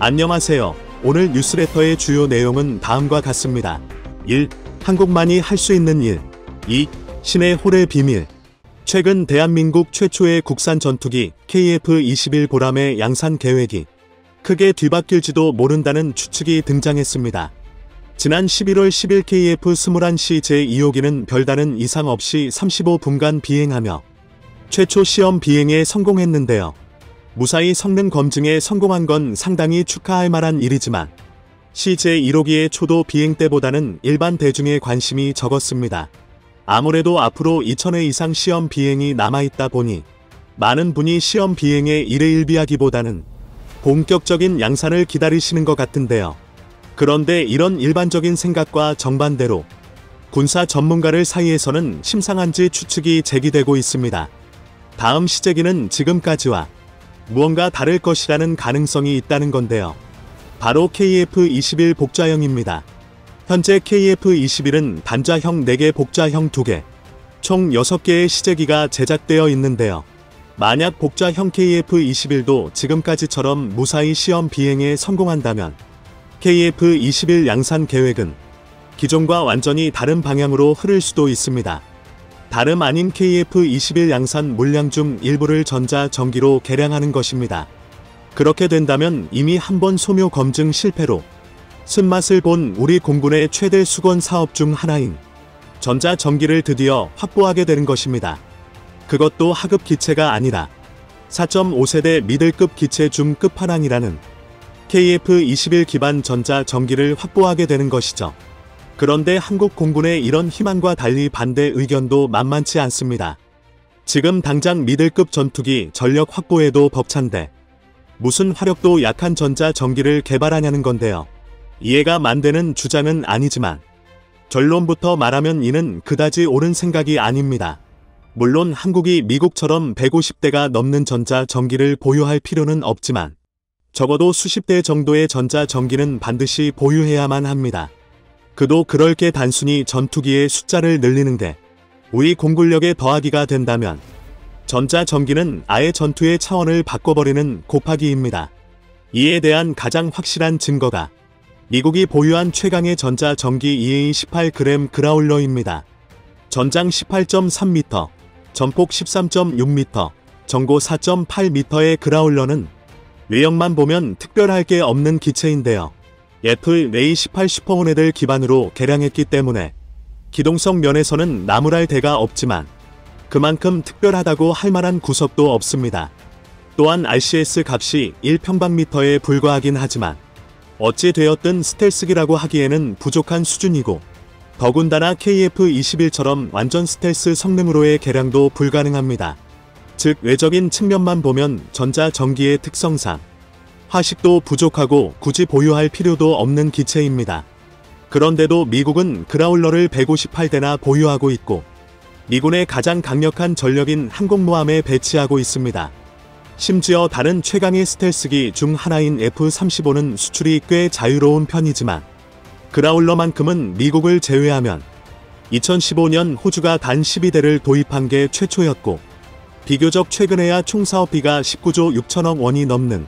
안녕하세요. 오늘 뉴스레터의 주요 내용은 다음과 같습니다. 1. 한국만이 할 수 있는 일. 2. 신의 홀의 비밀. 최근 대한민국 최초의 국산 전투기 KF-21 보람의 양산 계획이 크게 뒤바뀔지도 모른다는 추측이 등장했습니다. 지난 11월 10일 KF-21C 제2호기는 별다른 이상 없이 35분간 비행하며 최초 시험 비행에 성공했는데요. 무사히 성능 검증에 성공한 건 상당히 축하할 만한 일이지만 제1호기의 초도 비행 때보다는 일반 대중의 관심이 적었습니다. 아무래도 앞으로 2000회 이상 시험 비행이 남아있다 보니 많은 분이 시험 비행에 일희일비하기보다는 본격적인 양산을 기다리시는 것 같은데요. 그런데 이런 일반적인 생각과 정반대로 군사 전문가들 사이에서는 심상한지 추측이 제기되고 있습니다. 다음 시제기는 지금까지와 무언가 다를 것이라는 가능성이 있다는 건데요. 바로 KF-21 복좌형입니다. 현재 KF-21은 단자형 4개, 복좌형 2개, 총 6개의 시제기가 제작되어 있는데요. 만약 복좌형 KF-21도 지금까지처럼 무사히 시험 비행에 성공한다면 KF-21 양산 계획은 기존과 완전히 다른 방향으로 흐를 수도 있습니다. 다름 아닌 KF-21 양산 물량 중 일부를 전자전기로 개량하는 것입니다. 그렇게 된다면 이미 한번 소묘 검증 실패로 쓴맛을 본 우리 공군의 최대 수건 사업 중 하나인 전자전기를 드디어 확보하게 되는 것입니다. 그것도 하급 기체가 아니라 4.5세대 미들급 기체 중 끝판왕이라는 KF-21 기반 전자전기를 확보하게 되는 것이죠. 그런데 한국 공군의 이런 희망과 달리 반대 의견도 만만치 않습니다. 지금 당장 미들급 전투기 전력 확보에도 벅찬데 무슨 화력도 약한 전자전기를 개발하냐는 건데요. 이해가 만되는 주장은 아니지만 결론부터 말하면 이는 그다지 옳은 생각이 아닙니다. 물론 한국이 미국처럼 150대가 넘는 전자전기를 보유할 필요는 없지만 적어도 수십 대 정도의 전자전기는 반드시 보유해야만 합니다. 그도 그럴 게 단순히 전투기의 숫자를 늘리는 게 우리 공군력에 더하기가 된다면 전자전기는 아예 전투의 차원을 바꿔버리는 곱하기입니다. 이에 대한 가장 확실한 증거가 미국이 보유한 최강의 전자전기 EA-18g 그라울러입니다. 전장 18.3m, 전폭 13.6m, 전고 4.8m의 그라울러는 외형만 보면 특별할 게 없는 기체인데요. F-A-18 슈퍼호넷을 기반으로 개량했기 때문에 기동성 면에서는 나무랄 데가 없지만 그만큼 특별하다고 할 만한 구석도 없습니다. 또한 RCS 값이 1평방미터에 불과하긴 하지만 어찌 되었든 스텔스기라고 하기에는 부족한 수준이고 더군다나 KF-21처럼 완전 스텔스 성능으로의 개량도 불가능합니다. 즉 외적인 측면만 보면 전자전기의 특성상 화식도 부족하고 굳이 보유할 필요도 없는 기체입니다. 그런데도 미국은 그라울러를 158대나 보유하고 있고 미군의 가장 강력한 전력인 항공모함에 배치하고 있습니다. 심지어 다른 최강의 스텔스기 중 하나인 F-35는 수출이 꽤 자유로운 편이지만 그라울러만큼은 미국을 제외하면 2015년 호주가 단 12대를 도입한 게 최초였고 비교적 최근에야 총 사업비가 19조 6천억 원이 넘는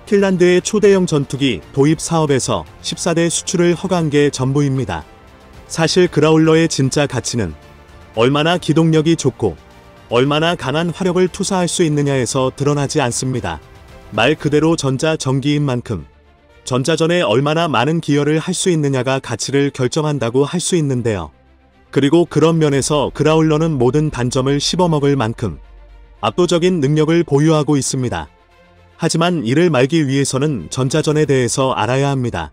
핀란드의 초대형 전투기 도입 사업에서 14대 수출을 허가한 게 전부입니다. 사실 그라울러의 진짜 가치는 얼마나 기동력이 좋고 얼마나 강한 화력을 투사할 수 있느냐에서 드러나지 않습니다. 말 그대로 전자전기인 만큼 전자전에 얼마나 많은 기여를 할 수 있느냐가 가치를 결정한다고 할 수 있는데요. 그리고 그런 면에서 그라울러는 모든 단점을 씹어먹을 만큼 압도적인 능력을 보유하고 있습니다. 하지만 이를 말기 위해서는 전자전에 대해서 알아야 합니다.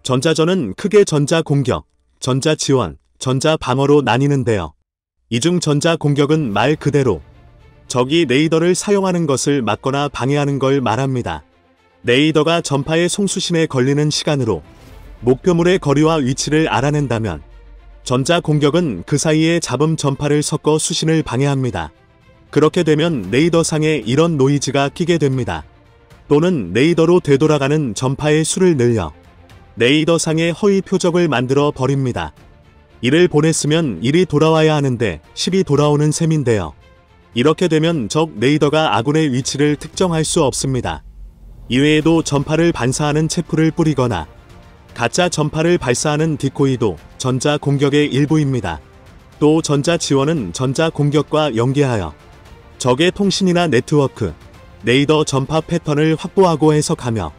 전자전은 크게 전자공격, 전자지원, 전자방어로 나뉘는데요. 이중 전자공격은 말 그대로 적이 레이더를 사용하는 것을 막거나 방해하는 걸 말합니다. 레이더가 전파의 송수심에 걸리는 시간으로 목표물의 거리와 위치를 알아낸다면 전자공격은 그 사이에 잡음 전파를 섞어 수신을 방해합니다. 그렇게 되면 레이더상에 이런 노이즈가 끼게 됩니다. 또는 레이더로 되돌아가는 전파의 수를 늘려 레이더상의 허위 표적을 만들어 버립니다. 1을 보냈으면 1이 돌아와야 하는데 10이 돌아오는 셈인데요. 이렇게 되면 적 레이더가 아군의 위치를 특정할 수 없습니다. 이외에도 전파를 반사하는 체풀을 뿌리거나 가짜 전파를 발사하는 디코이도 전자 공격의 일부입니다. 또 전자 지원은 전자 공격과 연계하여 적의 통신이나 네트워크, 레이더 전파 패턴을 확보하고 해석하며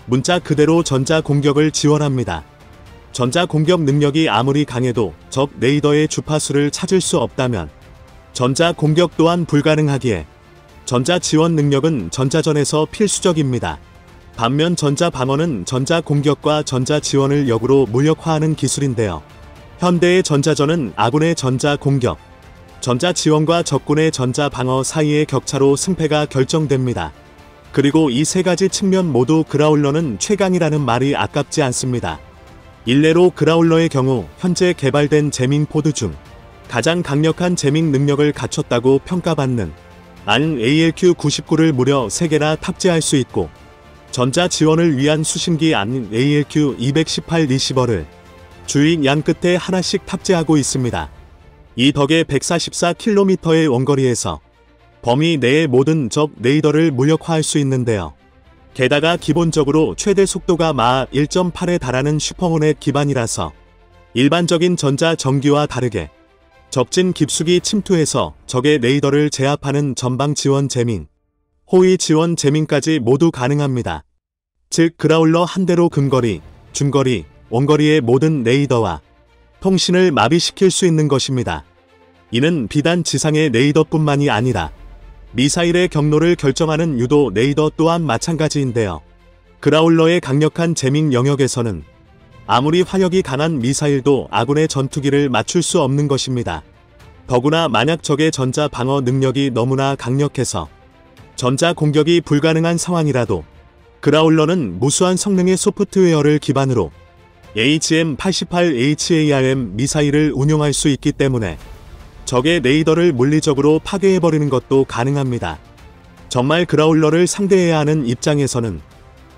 문자 그대로 전자 공격을 지원합니다. 전자 공격 능력이 아무리 강해도 적 레이더의 주파수를 찾을 수 없다면 전자 공격 또한 불가능하기에 전자 지원 능력은 전자전에서 필수적입니다. 반면 전자 방어는 전자 공격과 전자 지원을 역으로 무력화하는 기술인데요. 현대의 전자전은 아군의 전자 공격, 전자 지원과 적군의 전자 방어 사이의 격차로 승패가 결정됩니다. 그리고 이 세 가지 측면 모두 그라울러는 최강이라는 말이 아깝지 않습니다. 일례로 그라울러의 경우 현재 개발된 제밍 포드 중 가장 강력한 제밍 능력을 갖췄다고 평가받는 ALQ-99를 무려 3개나 탑재할 수 있고 전자 지원을 위한 수신기 ALQ-218 리시버를 주익 양 끝에 하나씩 탑재하고 있습니다. 이 덕에 144km의 원거리에서 범위 내의 모든 적 레이더를 무력화할 수 있는데요. 게다가 기본적으로 최대 속도가 마하 1.8에 달하는 슈퍼호넷 기반이라서 일반적인 전자 전기와 다르게 적진 깊숙이 침투해서 적의 레이더를 제압하는 전방 지원 제밍, 호위 지원 제밍까지 모두 가능합니다. 즉 그라울러 한 대로 근거리, 중거리, 원거리의 모든 레이더와 통신을 마비시킬 수 있는 것입니다. 이는 비단 지상의 레이더뿐만이 아니라 미사일의 경로를 결정하는 유도 레이더 또한 마찬가지인데요. 그라울러의 강력한 제밍 영역에서는 아무리 화력이 강한 미사일도 아군의 전투기를 맞출 수 없는 것입니다. 더구나 만약 적의 전자 방어 능력이 너무나 강력해서 전자 공격이 불가능한 상황이라도 그라울러는 무수한 성능의 소프트웨어를 기반으로 HM-88HARM 미사일을 운용할 수 있기 때문에 적의 레이더를 물리적으로 파괴해버리는 것도 가능합니다. 정말 그라울러를 상대해야 하는 입장에서는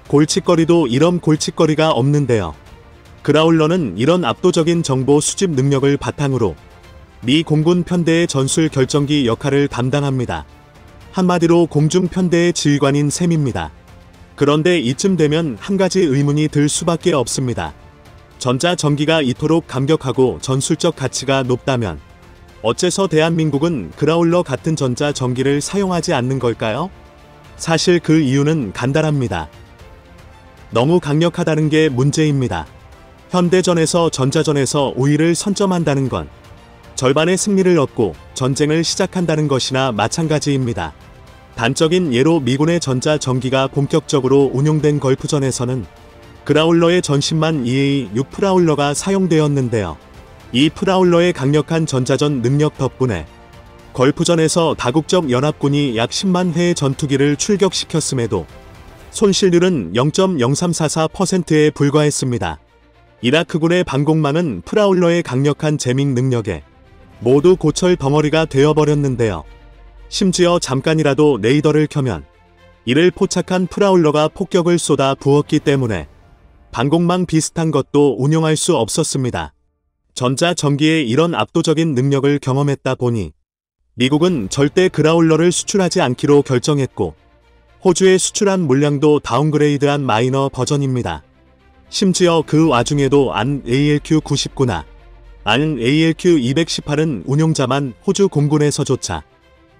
골칫거리도 이런 골칫거리가 없는데요. 그라울러는 이런 압도적인 정보 수집 능력을 바탕으로 미 공군 편대의 전술 결정기 역할을 담당합니다. 한마디로 공중 편대의 지휘관인 셈입니다. 그런데 이쯤 되면 한 가지 의문이 들 수밖에 없습니다. 전자전기가 이토록 감격하고 전술적 가치가 높다면 어째서 대한민국은 그라울러 같은 전자전기를 사용하지 않는 걸까요? 사실 그 이유는 간단합니다. 너무 강력하다는 게 문제입니다. 현대전에서 전자전에서 우위를 선점한다는 건 절반의 승리를 얻고 전쟁을 시작한다는 것이나 마찬가지입니다. 단적인 예로 미군의 전자전기가 본격적으로 운용된 걸프전에서는 그라울러의 전신만 EA-6 프라울러가 사용되었는데요. 이 프라울러의 강력한 전자전 능력 덕분에 걸프전에서 다국적 연합군이 약 10만 회의 전투기를 출격시켰음에도 손실률은 0.0344%에 불과했습니다. 이라크군의 방공망은 프라울러의 강력한 제밍 능력에 모두 고철 덩어리가 되어버렸는데요. 심지어 잠깐이라도 레이더를 켜면 이를 포착한 프라울러가 폭격을 쏟아 부었기 때문에 방공망 비슷한 것도 운용할 수 없었습니다. 전자전기의 이런 압도적인 능력을 경험했다 보니 미국은 절대 그라울러를 수출하지 않기로 결정했고 호주에 수출한 물량도 다운그레이드한 마이너 버전입니다. 심지어 그 와중에도 ALQ-99나 ALQ-218은 운용자만 호주 공군에서조차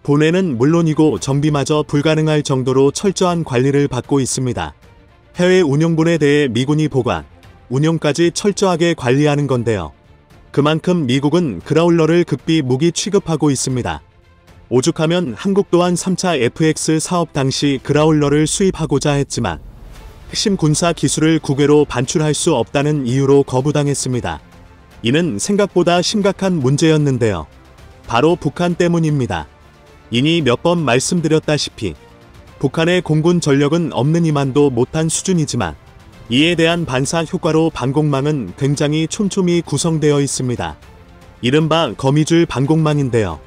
보내는 물론이고 정비마저 불가능할 정도로 철저한 관리를 받고 있습니다. 해외 운용분에 대해 미군이 보관, 운용까지 철저하게 관리하는 건데요. 그만큼 미국은 그라울러를 극비 무기 취급하고 있습니다. 오죽하면 한국 또한 3차 FX 사업 당시 그라울러를 수입하고자 했지만 핵심 군사 기술을 국외로 반출할 수 없다는 이유로 거부당했습니다. 이는 생각보다 심각한 문제였는데요. 바로 북한 때문입니다. 이니 몇 번 말씀드렸다시피 북한의 공군 전력은 없는 이만도 못한 수준이지만 이에 대한 반사 효과로 방공망은 굉장히 촘촘히 구성되어 있습니다. 이른바 거미줄 방공망인데요.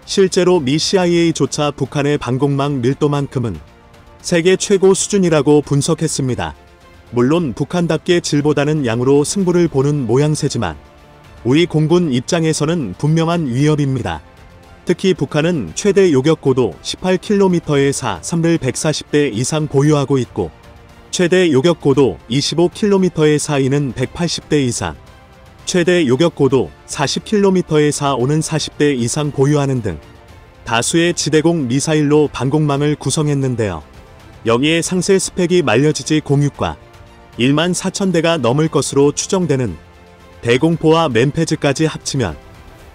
실제로 미 CIA조차 북한의 방공망 밀도만큼은 세계 최고 수준이라고 분석했습니다. 물론 북한답게 질보다는 양으로 승부를 보는 모양새지만 우리 공군 입장에서는 분명한 위협입니다. 특히 북한은 최대 요격 고도 18km의 사-3를 140대 이상 보유하고 있고 최대 요격 고도 25km의 사-2는 180대 이상, 최대 요격 고도 40km의 사-5는 40대 이상 보유하는 등 다수의 지대공 미사일로 방공망을 구성했는데요. 여기에 상세 스펙이 말려지지 공유과 1만 4천대가 넘을 것으로 추정되는 대공포와 맨패즈까지 합치면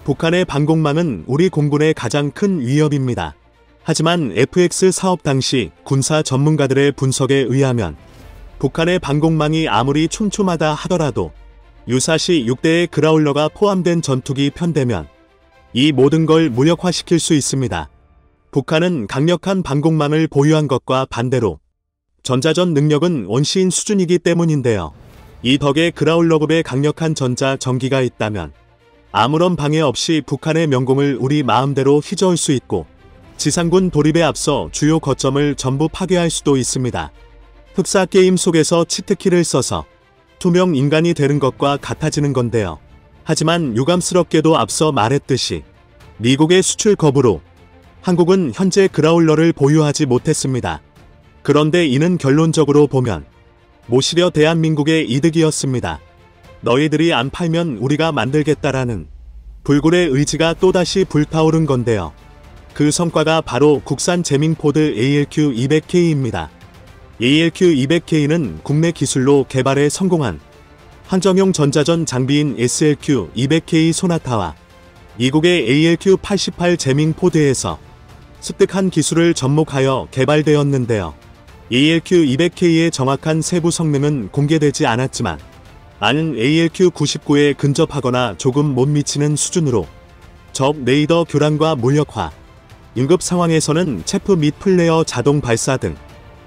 북한의 방공망은 우리 공군의 가장 큰 위협입니다. 하지만 FX 사업 당시 군사 전문가들의 분석에 의하면 북한의 방공망이 아무리 촘촘하다 하더라도 유사시 6대의 그라울러가 포함된 전투기 편대면 이 모든 걸 무력화시킬 수 있습니다. 북한은 강력한 방공망을 보유한 것과 반대로 전자전 능력은 원시인 수준이기 때문인데요. 이 덕에 그라울러급의 강력한 전자 전기가 있다면 아무런 방해 없이 북한의 명공을 우리 마음대로 휘저을 수 있고 지상군 돌입에 앞서 주요 거점을 전부 파괴할 수도 있습니다. 흡사 게임 속에서 치트키를 써서 투명 인간이 되는 것과 같아지는 건데요. 하지만 유감스럽게도 앞서 말했듯이 미국의 수출 거부로 한국은 현재 그라울러를 보유하지 못했습니다. 그런데 이는 결론적으로 보면 모시려 대한민국의 이득이었습니다. 너희들이 안 팔면 우리가 만들겠다라는 불굴의 의지가 또다시 불타오른 건데요. 그 성과가 바로 국산 제밍포드 ALQ200K입니다. ALQ200K는 국내 기술로 개발에 성공한 한정형 전자전 장비인 SLQ200K 소나타와 미국의 ALQ88 제밍포드에서 습득한 기술을 접목하여 개발되었는데요. ALQ200K의 정확한 세부 성능은 공개되지 않았지만 아는 ALQ99에 근접하거나 조금 못 미치는 수준으로 적 레이더 교란과 무력화, 응급 상황에서는 체프 및 플레어 자동 발사 등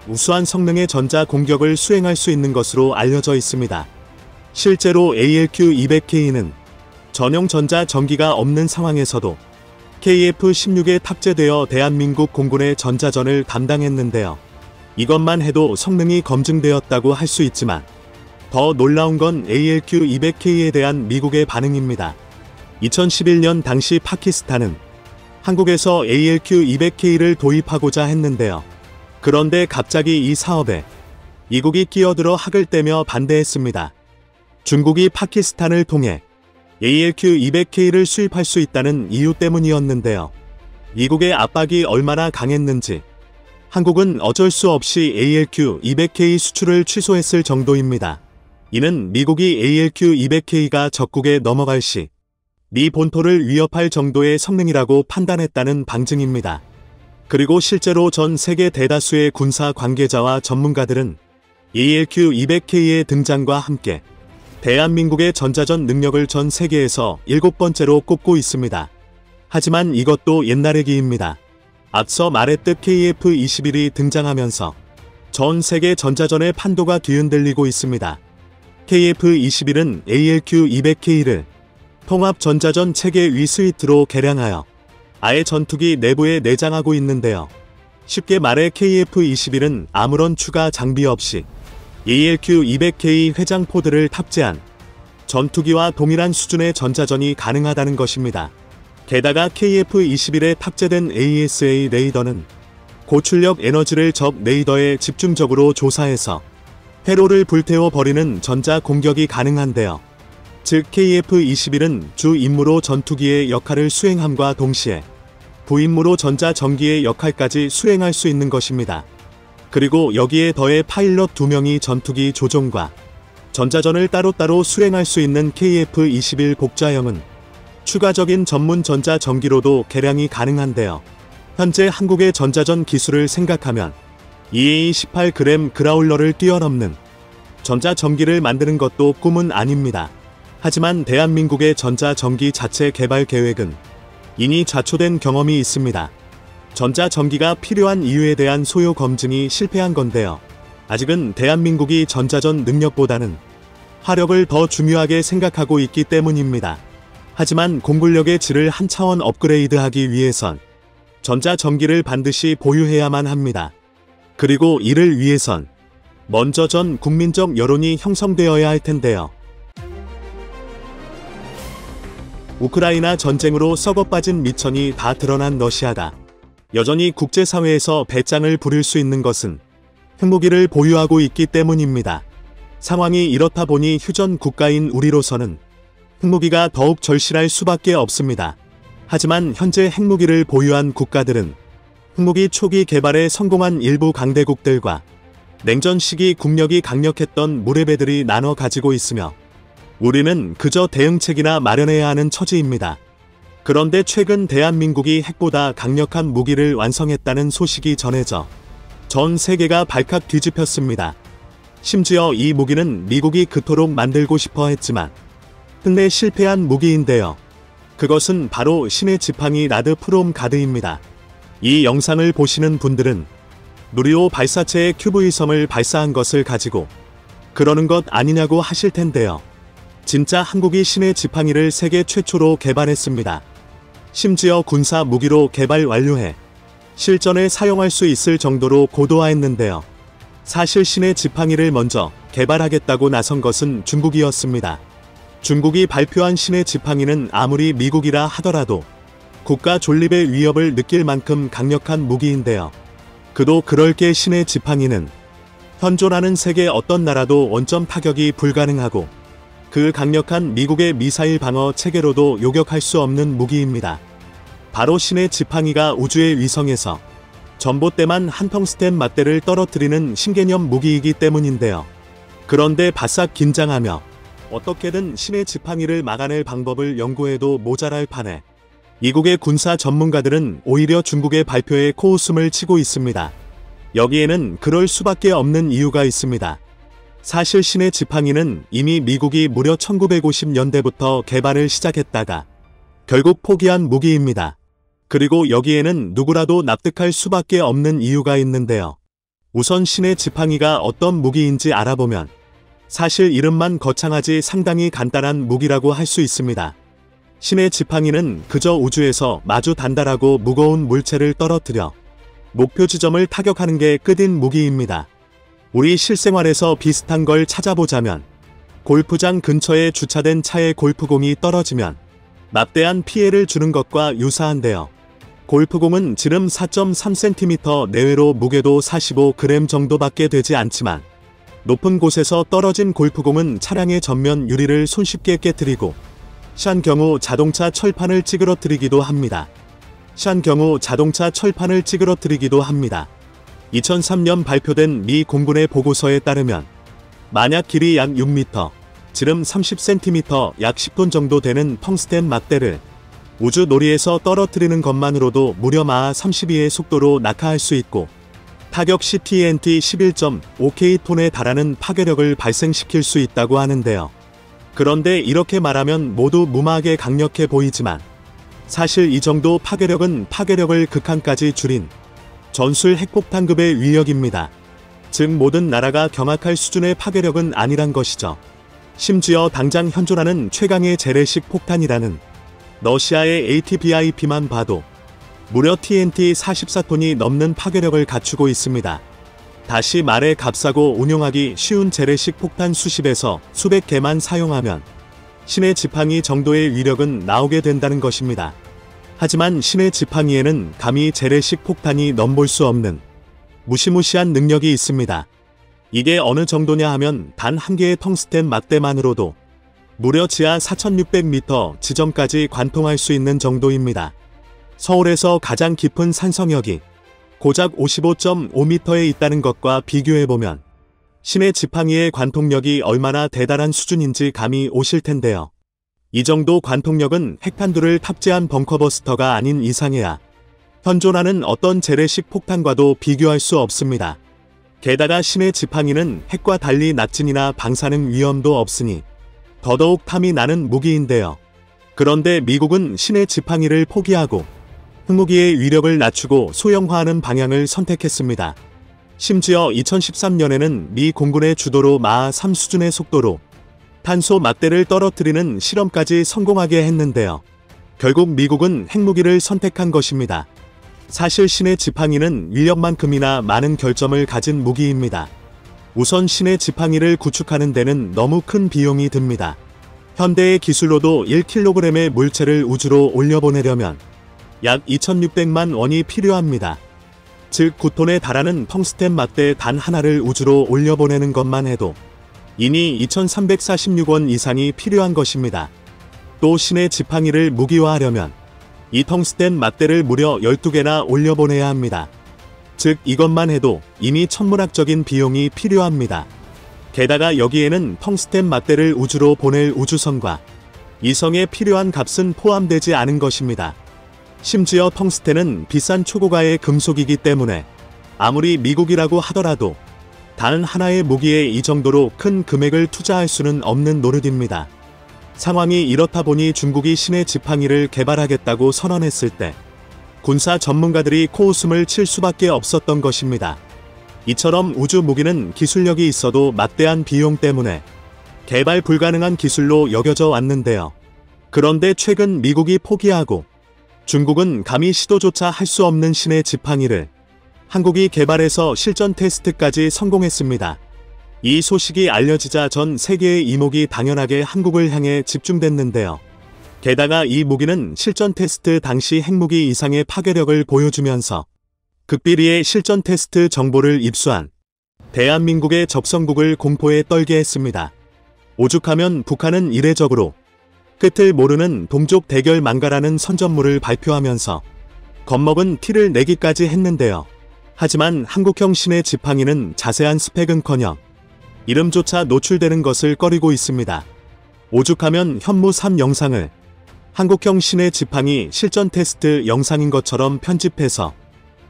우수한 성능의 전자 공격을 수행할 수 있는 것으로 알려져 있습니다. 실제로 ALQ200K는 전용 전자 전기가 없는 상황에서도 KF-16에 탑재되어 대한민국 공군의 전자전을 담당했는데요. 이것만 해도 성능이 검증되었다고 할 수 있지만 더 놀라운 건 ALQ200K에 대한 미국의 반응입니다. 2011년 당시 파키스탄은 한국에서 ALQ200K를 도입하고자 했는데요. 그런데 갑자기 이 사업에 미국이 끼어들어 학을 떼며 반대했습니다. 중국이 파키스탄을 통해 ALQ200K를 수입할 수 있다는 이유 때문이었는데요. 미국의 압박이 얼마나 강했는지 한국은 어쩔 수 없이 ALQ200K 수출을 취소했을 정도입니다. 이는 미국이 ALQ200K가 적국에 넘어갈 시 미 본토를 위협할 정도의 성능이라고 판단했다는 방증입니다. 그리고 실제로 전 세계 대다수의 군사 관계자와 전문가들은 ALQ200K의 등장과 함께 대한민국의 전자전 능력을 전 세계에서 7번째로 꼽고 있습니다. 하지만 이것도 옛날 얘기입니다. 앞서 말했듯 KF-21이 등장하면서 전 세계 전자전의 판도가 뒤흔들리고 있습니다. KF-21은 ALQ200K를 통합 전자전 체계 위 스위트로 개량하여 아예 전투기 내부에 내장하고 있는데요. 쉽게 말해 KF-21은 아무런 추가 장비 없이 ALQ200K 회장 포드를 탑재한 전투기와 동일한 수준의 전자전이 가능하다는 것입니다. 게다가 KF-21에 탑재된 AESA 레이더는 고출력 에너지를 적 레이더에 집중적으로 조사해서 회로를 불태워 버리는 전자 공격이 가능한데요. 즉 KF-21은 주 임무로 전투기의 역할을 수행함과 동시에 부임무로 전자 전기의 역할까지 수행할 수 있는 것입니다. 그리고 여기에 더해 파일럿 2명이 전투기 조종과 전자전을 따로따로 수행할 수 있는 KF-21 복좌형은 추가적인 전문 전자 전기로도 개량이 가능한데요. 현재 한국의 전자전 기술을 생각하면 EA-18g 그라울러를 뛰어넘는 전자 전기를 만드는 것도 꿈은 아닙니다. 하지만 대한민국의 전자 전기 자체 개발 계획은 이미 좌초된 경험이 있습니다. 전자 전기가 필요한 이유에 대한 소요 검증이 실패한 건데요. 아직은 대한민국이 전자전 능력보다는 화력을 더 중요하게 생각하고 있기 때문입니다. 하지만 공군력의 질을 한 차원 업그레이드하기 위해선 전자 전기를 반드시 보유해야만 합니다. 그리고 이를 위해선 먼저 전 국민적 여론이 형성되어야 할 텐데요. 우크라이나 전쟁으로 썩어빠진 미천이 다 드러난 러시아가 여전히 국제사회에서 배짱을 부릴 수 있는 것은 핵무기를 보유하고 있기 때문입니다. 상황이 이렇다 보니 휴전 국가인 우리로서는 핵무기가 더욱 절실할 수밖에 없습니다. 하지만 현재 핵무기를 보유한 국가들은 핵무기 초기 개발에 성공한 일부 강대국들과 냉전 시기 국력이 강력했던 무례배들이 나눠 가지고 있으며 우리는 그저 대응책이나 마련해야 하는 처지입니다. 그런데 최근 대한민국이 핵보다 강력한 무기를 완성했다는 소식이 전해져 전 세계가 발칵 뒤집혔습니다. 심지어 이 무기는 미국이 그토록 만들고 싶어 했지만 끝내 실패한 무기인데요. 그것은 바로 신의 지팡이 라드 프롬 가드입니다. 이 영상을 보시는 분들은 누리호 발사체의 QV섬을 발사한 것을 가지고 그러는 것 아니냐고 하실 텐데요. 진짜 한국이 신의 지팡이를 세계 최초로 개발했습니다. 심지어 군사 무기로 개발 완료해 실전에 사용할 수 있을 정도로 고도화했는데요. 사실 신의 지팡이를 먼저 개발하겠다고 나선 것은 중국이었습니다. 중국이 발표한 신의 지팡이는 아무리 미국이라 하더라도 국가 존립의 위협을 느낄 만큼 강력한 무기인데요. 그도 그럴 게 신의 지팡이는 현존하는 세계 어떤 나라도 원점 타격이 불가능하고 그 강력한 미국의 미사일 방어 체계로도 요격할 수 없는 무기입니다. 바로 신의 지팡이가 우주의 위성에서 전봇대만 한 텅스텐 맞대를 떨어뜨리는 신개념 무기이기 때문인데요. 그런데 바싹 긴장하며 어떻게든 신의 지팡이를 막아낼 방법을 연구해도 모자랄 판에 이국의 군사 전문가들은 오히려 중국의 발표에 코웃음을 치고 있습니다. 여기에는 그럴 수밖에 없는 이유가 있습니다. 사실 신의 지팡이는 이미 미국이 무려 1950년대부터 개발을 시작했다가 결국 포기한 무기입니다. 그리고 여기에는 누구라도 납득할 수밖에 없는 이유가 있는데요. 우선 신의 지팡이가 어떤 무기인지 알아보면 사실 이름만 거창하지 상당히 간단한 무기라고 할 수 있습니다. 신의 지팡이는 그저 우주에서 마주 단단하고 무거운 물체를 떨어뜨려 목표 지점을 타격하는 게 끝인 무기입니다. 우리 실생활에서 비슷한 걸 찾아보자면 골프장 근처에 주차된 차에 골프공이 떨어지면 막대한 피해를 주는 것과 유사한데요. 골프공은 지름 4.3cm 내외로 무게도 45g 정도밖에 되지 않지만 높은 곳에서 떨어진 골프공은 차량의 전면 유리를 손쉽게 깨뜨리고 시한 경우 자동차 철판을 찌그러뜨리기도 합니다. 2003년 발표된 미 공군의 보고서에 따르면 만약 길이 약 6m, 지름 30cm, 약 10톤 정도 되는 텅스텐 막대를 우주 놀이에서 떨어뜨리는 것만으로도 무려 마하 32의 속도로 낙하할 수 있고 타격 시 TNT 11.5K톤에 달하는 파괴력을 발생시킬 수 있다고 하는데요. 그런데 이렇게 말하면 모두 무마하게 강력해 보이지만 사실 이 정도 파괴력은 파괴력을 극한까지 줄인 전술 핵폭탄급의 위력입니다. 즉 모든 나라가 경악할 수준의 파괴력은 아니란 것이죠. 심지어 당장 현존하는 최강의 재래식 폭탄이라는 러시아의 ATBIB만 봐도 무려 TNT 44톤이 넘는 파괴력을 갖추고 있습니다. 다시 말해 값싸고 운용하기 쉬운 재래식 폭탄 수십에서 수백 개만 사용하면 신의 지팡이 정도의 위력은 나오게 된다는 것입니다. 하지만 신의 지팡이에는 감히 재래식 폭탄이 넘볼 수 없는 무시무시한 능력이 있습니다. 이게 어느 정도냐 하면 단 한 개의 텅스텐 막대만으로도 무려 지하 4600m 지점까지 관통할 수 있는 정도입니다. 서울에서 가장 깊은 산성역이 고작 55.5m에 있다는 것과 비교해보면 신의 지팡이의 관통력이 얼마나 대단한 수준인지 감이 오실 텐데요. 이 정도 관통력은 핵탄두를 탑재한 벙커버스터가 아닌 이상해야 현존하는 어떤 재래식 폭탄과도 비교할 수 없습니다. 게다가 신의 지팡이는 핵과 달리 낙진이나 방사능 위험도 없으니 더더욱 탐이 나는 무기인데요. 그런데 미국은 신의 지팡이를 포기하고 핵무기의 위력을 낮추고 소형화하는 방향을 선택했습니다. 심지어 2013년에는 미 공군의 주도로 마하 3 수준의 속도로 탄소 막대를 떨어뜨리는 실험까지 성공하게 했는데요. 결국 미국은 핵무기를 선택한 것입니다. 사실 신의 지팡이는 위력만큼이나 많은 결점을 가진 무기입니다. 우선 신의 지팡이를 구축하는 데는 너무 큰 비용이 듭니다. 현대의 기술로도 1kg의 물체를 우주로 올려보내려면 약 2,600만 원이 필요합니다. 즉 9톤에 달하는 텅스텐 맞대 단 하나를 우주로 올려보내는 것만 해도 이니 2,346원 이상이 필요한 것입니다. 또 신의 지팡이를 무기화하려면 이 텅스텐 맞대를 무려 12개나 올려보내야 합니다. 즉 이것만 해도 이미 천문학적인 비용이 필요합니다. 게다가 여기에는 텅스텐 맞대를 우주로 보낼 우주선과 이성에 필요한 값은 포함되지 않은 것입니다. 심지어 텅스텐은 비싼 초고가의 금속이기 때문에 아무리 미국이라고 하더라도 단 하나의 무기에 이 정도로 큰 금액을 투자할 수는 없는 노릇입니다. 상황이 이렇다 보니 중국이 신의 지팡이를 개발하겠다고 선언했을 때 군사 전문가들이 코웃음을 칠 수밖에 없었던 것입니다. 이처럼 우주 무기는 기술력이 있어도 막대한 비용 때문에 개발 불가능한 기술로 여겨져 왔는데요. 그런데 최근 미국이 포기하고 중국은 감히 시도조차 할 수 없는 신의 지팡이를 한국이 개발해서 실전 테스트까지 성공했습니다. 이 소식이 알려지자 전 세계의 이목이 당연하게 한국을 향해 집중됐는데요. 게다가 이 무기는 실전 테스트 당시 핵무기 이상의 파괴력을 보여주면서 극비리의 실전 테스트 정보를 입수한 대한민국의 적성국을 공포에 떨게 했습니다. 오죽하면 북한은 이례적으로 끝을 모르는 동족 대결 망가라는 선전물을 발표하면서 겁먹은 티를 내기까지 했는데요. 하지만 한국형 신의 지팡이는 자세한 스펙은커녕 이름조차 노출되는 것을 꺼리고 있습니다. 오죽하면 현무 3 영상을 한국형 신의 지팡이 실전 테스트 영상인 것처럼 편집해서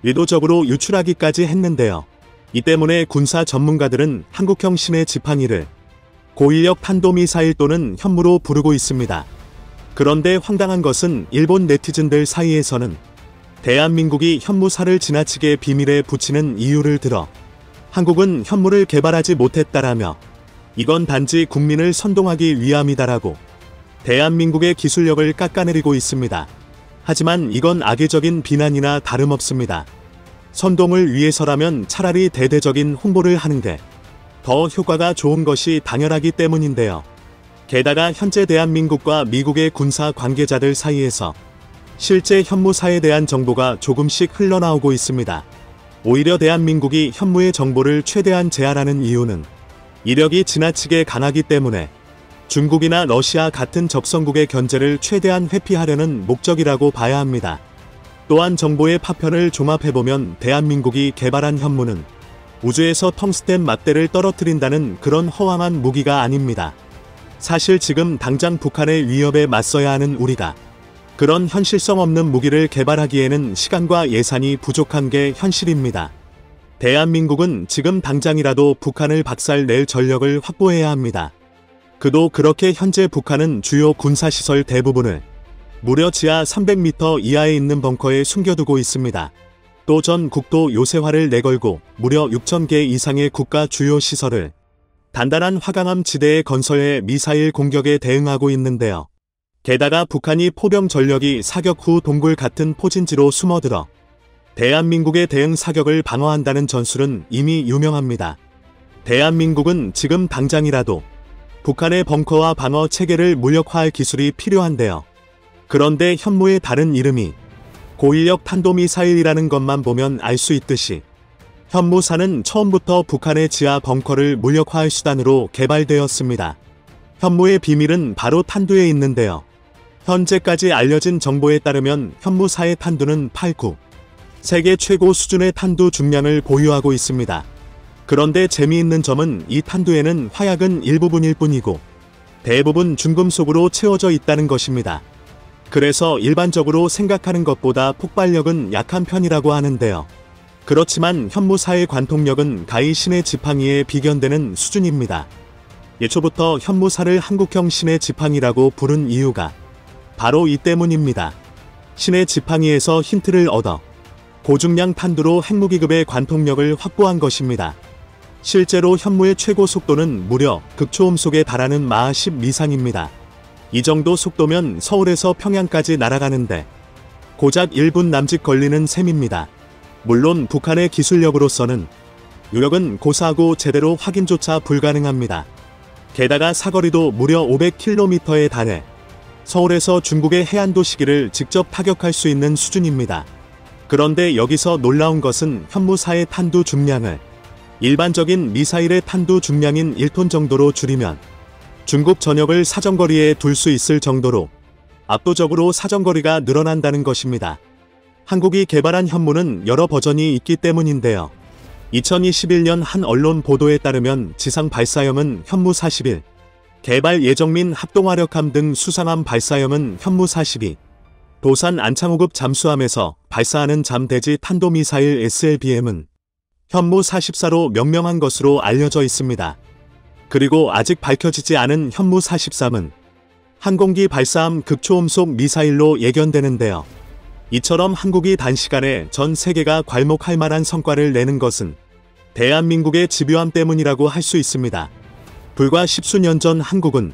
의도적으로 유출하기까지 했는데요. 이 때문에 군사 전문가들은 한국형 신의 지팡이를 고인력 탄도미사일 또는 현무로 부르고 있습니다. 그런데 황당한 것은 일본 네티즌들 사이에서는 대한민국이 현무사를 지나치게 비밀에 붙이는 이유를 들어 한국은 현무를 개발하지 못했다라며 이건 단지 국민을 선동하기 위함이다라고 대한민국의 기술력을 깎아내리고 있습니다. 하지만 이건 악의적인 비난이나 다름없습니다. 선동을 위해서라면 차라리 대대적인 홍보를 하는 게 더 효과가 좋은 것이 당연하기 때문인데요. 게다가 현재 대한민국과 미국의 군사 관계자들 사이에서 실제 현무사에 대한 정보가 조금씩 흘러나오고 있습니다. 오히려 대한민국이 현무의 정보를 최대한 제한하는 이유는 이력이 지나치게 강하기 때문에 중국이나 러시아 같은 적성국의 견제를 최대한 회피하려는 목적이라고 봐야 합니다. 또한 정보의 파편을 종합해보면 대한민국이 개발한 현무는 우주에서 텅스텐 맞대를 떨어뜨린다는 그런 허황한 무기가 아닙니다. 사실 지금 당장 북한의 위협에 맞서야 하는 우리가 그런 현실성 없는 무기를 개발하기에는 시간과 예산이 부족한 게 현실입니다. 대한민국은 지금 당장이라도 북한을 박살낼 전력을 확보해야 합니다. 그도 그렇게 현재 북한은 주요 군사시설 대부분을 무려 지하 300m 이하에 있는 벙커에 숨겨두고 있습니다. 또 전 국도 요새화를 내걸고 무려 6,000개 이상의 국가 주요 시설을 단단한 화강암 지대에 건설해 미사일 공격에 대응하고 있는데요. 게다가 북한이 포병 전력이 사격 후 동굴 같은 포진지로 숨어들어 대한민국의 대응 사격을 방어한다는 전술은 이미 유명합니다. 대한민국은 지금 당장이라도 북한의 벙커와 방어 체계를 무력화할 기술이 필요한데요. 그런데 현무의 다른 이름이 고인력 탄도미사일이라는 것만 보면 알 수 있듯이 현무사는 처음부터 북한의 지하 벙커를 무력화할 수단으로 개발되었습니다. 현무의 비밀은 바로 탄두에 있는데요. 현재까지 알려진 정보에 따르면 현무사의 탄두는 8, 9. 세계 최고 수준의 탄두 중량을 보유하고 있습니다. 그런데 재미있는 점은 이 탄두에는 화약은 일부분일 뿐이고 대부분 중금속으로 채워져 있다는 것입니다. 그래서 일반적으로 생각하는 것보다 폭발력은 약한 편이라고 하는데요. 그렇지만 현무사의 관통력은 가히 신의 지팡이에 비견되는 수준입니다. 예초부터 현무사를 한국형 신의 지팡이라고 부른 이유가 바로 이 때문입니다. 신의 지팡이에서 힌트를 얻어 고중량 탄두로 핵무기급의 관통력을 확보한 것입니다. 실제로 현무의 최고 속도는 무려 극초음속에 달하는 마하 10 이상입니다. 이 정도 속도면 서울에서 평양까지 날아가는데 고작 1분 남짓 걸리는 셈입니다. 물론 북한의 기술력으로서는 유력은 고사하고 제대로 확인조차 불가능합니다. 게다가 사거리도 무려 500km에 달해 서울에서 중국의 해안도 시기를 직접 타격할 수 있는 수준입니다. 그런데 여기서 놀라운 것은 현무사의 탄두 중량을 일반적인 미사일의 탄두 중량인 1톤 정도로 줄이면 중국 전역을 사정거리에 둘 수 있을 정도로 압도적으로 사정거리가 늘어난다는 것입니다. 한국이 개발한 현무는 여러 버전이 있기 때문인데요. 2021년 한 언론 보도에 따르면 지상 발사형은 현무 41, 개발 예정 민 합동화력함 등 수상함 발사형은 현무 42, 도산 안창호급 잠수함에서 발사하는 잠대지 탄도미사일 SLBM은 현무 44로 명명한 것으로 알려져 있습니다. 그리고 아직 밝혀지지 않은 현무 43은 항공기 발사함 극초음속 미사일로 예견되는데요. 이처럼 한국이 단시간에 전 세계가 괄목할 만한 성과를 내는 것은 대한민국의 집요함 때문이라고 할 수 있습니다. 불과 십수년 전 한국은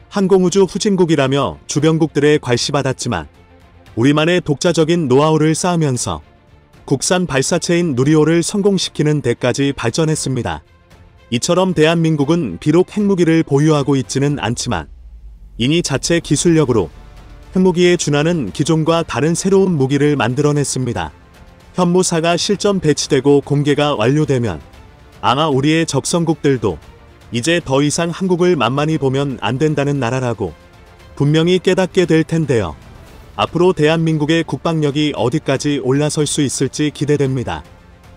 항공우주 후진국이라며 주변국들에 괄시받았지만 우리만의 독자적인 노하우를 쌓으면서 국산 발사체인 누리호를 성공시키는 데까지 발전했습니다. 이처럼 대한민국은 비록 핵무기를 보유하고 있지는 않지만 이니 자체 기술력으로 핵무기에 준하는 기존과 다른 새로운 무기를 만들어냈습니다. 현무사가 실전 배치되고 공개가 완료되면 아마 우리의 적성국들도 이제 더 이상 한국을 만만히 보면 안 된다는 나라라고 분명히 깨닫게 될 텐데요. 앞으로 대한민국의 국방력이 어디까지 올라설 수 있을지 기대됩니다.